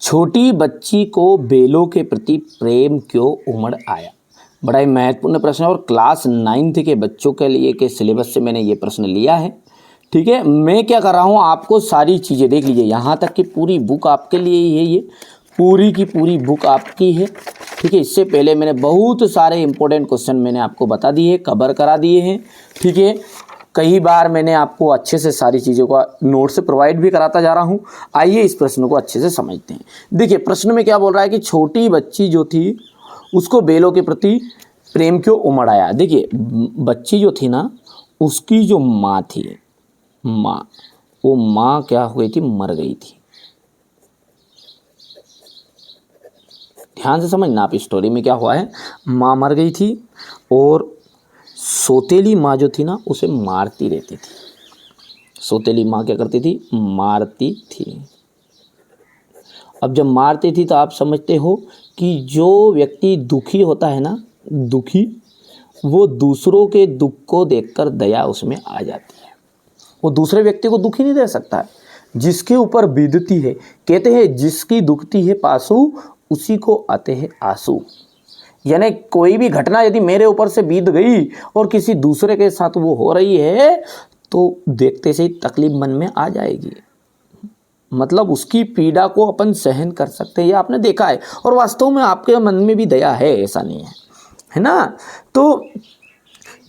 छोटी बच्ची को बेलों के प्रति प्रेम क्यों उमड़ आया। बड़ा ही महत्वपूर्ण प्रश्न है और क्लास 9th के बच्चों के लिए के सिलेबस से मैंने ये प्रश्न लिया है। ठीक है, मैं क्या कर रहा हूँ, आपको सारी चीज़ें देख लीजिए, यहाँ तक कि पूरी बुक आपके लिए ही है, ये पूरी की पूरी बुक आपकी है। ठीक है, इससे पहले मैंने बहुत सारे इंपॉर्टेंट क्वेश्चन मैंने आपको बता दिए, कवर करा दिए हैं। ठीक है, कई बार मैंने आपको अच्छे से सारी चीज़ों का नोट से प्रोवाइड भी कराता जा रहा हूँ। आइए इस प्रश्न को अच्छे से समझते हैं। देखिए प्रश्न में क्या बोल रहा है कि छोटी बच्ची जो थी उसको बेलों के प्रति प्रेम क्यों उमड़ आया। देखिए बच्ची जो थी ना, उसकी जो माँ थी, माँ, वो माँ क्या हुई थी, मर गई थी। ध्यान से समझना आप, स्टोरी में क्या हुआ है, माँ मर गई थी और सौतेली माँ जो थी ना उसे मारती रहती थी। सौतेली माँ क्या करती थी, मारती थी। अब जब मारती थी तो आप समझते हो कि जो व्यक्ति दुखी होता है ना, दुखी, वो दूसरों के दुख को देखकर दया उसमें आ जाती है। वो दूसरे व्यक्ति को दुखी नहीं दे सकता है, जिसके ऊपर बीतती है, कहते हैं जिसकी दुखती है पासू उसी को आते हैं आंसू। यानी कोई भी घटना यदि मेरे ऊपर से बीत गई और किसी दूसरे के साथ वो हो रही है तो देखते से ही तकलीफ मन में आ जाएगी। मतलब उसकी पीड़ा को अपन सहन कर सकते हैं, ये आपने देखा है और वास्तव में आपके मन में भी दया है, ऐसा नहीं है, है ना। तो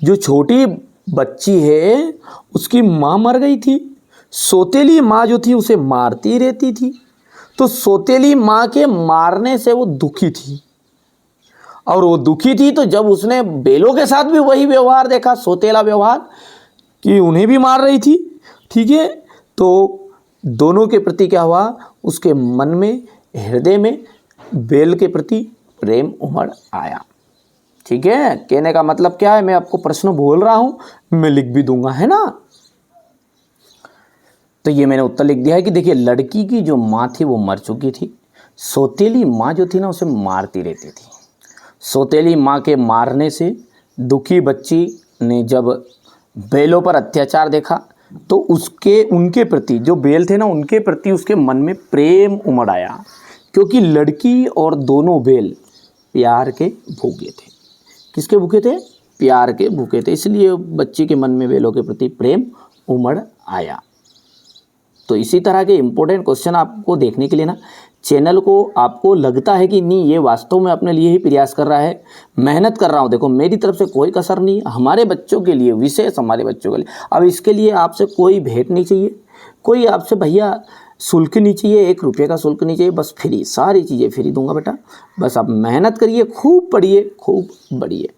जो छोटी बच्ची है उसकी माँ मर गई थी, सौतेली माँ जो थी उसे मारती रहती थी। तो सौतेली माँ के मारने से वो दुखी थी और वो दुखी थी तो जब उसने बेलों के साथ भी वही व्यवहार देखा, सौतेला व्यवहार, कि उन्हें भी मार रही थी। ठीक है, तो दोनों के प्रति क्या हुआ, उसके मन में, हृदय में बेल के प्रति प्रेम उमड़ आया। ठीक है, कहने का मतलब क्या है, मैं आपको प्रश्न बोल रहा हूं, मैं लिख भी दूंगा, है ना। तो ये मैंने उत्तर लिख दिया है कि देखिए लड़की की जो माँ थी वो मर चुकी थी, सौतेली माँ जो थी ना उसे मारती रहती थी। सौतेली माँ के मारने से दुखी बच्ची ने जब बेलों पर अत्याचार देखा तो उनके प्रति, जो बेल थे ना, उनके प्रति उसके मन में प्रेम उमड़ आया, क्योंकि लड़की और दोनों बेल प्यार के भूखे थे। किसके भूखे थे, प्यार के भूखे थे, इसलिए बच्ची के मन में बेलों के प्रति प्रेम उमड़ आया। तो इसी तरह के इंपॉर्टेंट क्वेश्चन आपको देखने के लिए ना चैनल को आपको लगता है कि नहीं ये वास्तव में अपने लिए ही प्रयास कर रहा है, मेहनत कर रहा हूँ, देखो मेरी तरफ से कोई कसर नहीं, हमारे बच्चों के लिए, विशेष हमारे बच्चों के लिए। अब इसके लिए आपसे कोई भेंट नहीं चाहिए, कोई आपसे भैया शुल्क नहीं चाहिए, 1 रुपये का शुल्क नहीं चाहिए, बस फ्री, सारी चीज़ें फ्री दूंगा बेटा। बस आप मेहनत करिए, खूब पढ़िए, खूब बढ़िए।